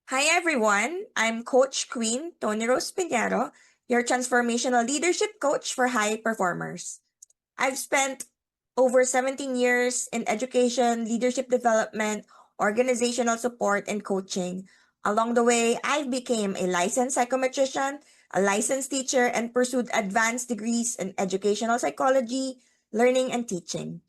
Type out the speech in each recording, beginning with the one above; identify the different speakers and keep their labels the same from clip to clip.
Speaker 1: Hi everyone, I'm Coach Queen Tony Rose Pinheiro, your transformational leadership coach for high performers. I've spent over 17 years in education, leadership development, organizational support, and coaching. Along the way, I became a licensed psychometrician, a licensed teacher, and pursued advanced degrees in educational psychology, learning, and teaching.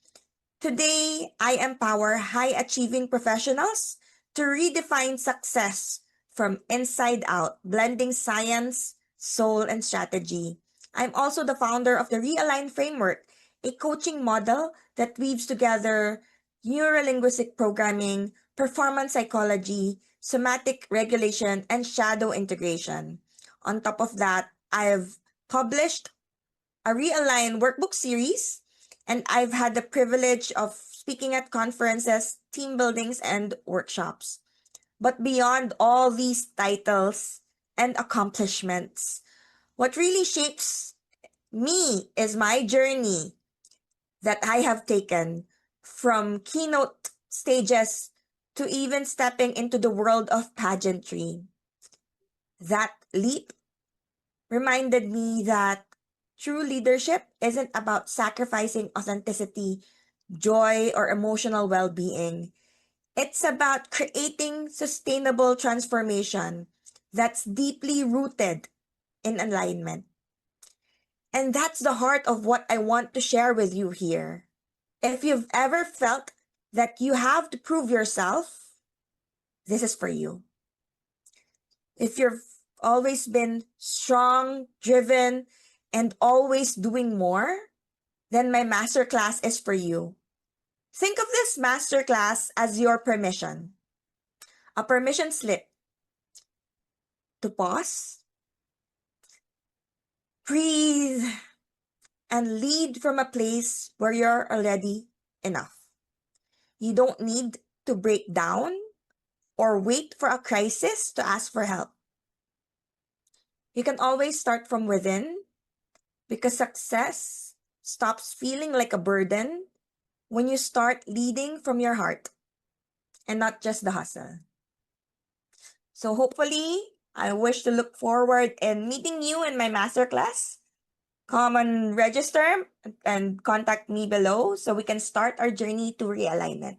Speaker 1: Today, I empower high achieving professionals to redefine success from inside out, blending science, soul, and strategy. I'm also the founder of the Realign Framework, a coaching model that weaves together neurolinguistic programming, performance psychology, somatic regulation, and shadow integration. On top of that, I've published a Realign workbook series, and I've had the privilege of speaking at conferences, team buildings, and workshops. But beyond all these titles and accomplishments, what really shapes me is my journey that I have taken from keynote stages to even stepping into the world of pageantry. That leap reminded me that true leadership isn't about sacrificing authenticity, joy, or emotional well being. It's about creating sustainable transformation that's deeply rooted in alignment. And that's the heart of what I want to share with you here. If you've ever felt that you have to prove yourself, this is for you. If you've always been strong, driven, and always doing more, then my masterclass is for you. Think of this masterclass as your permission, a permission slip to pause, breathe, and lead from a place where you're already enough. You don't need to break down or wait for a crisis to ask for help. You can always start from within because success stops feeling like a burden when you start leading from your heart and not just the hustle. So hopefully, I wish to look forward in meeting you in my masterclass. Come and register and contact me below so we can start our journey to realignment.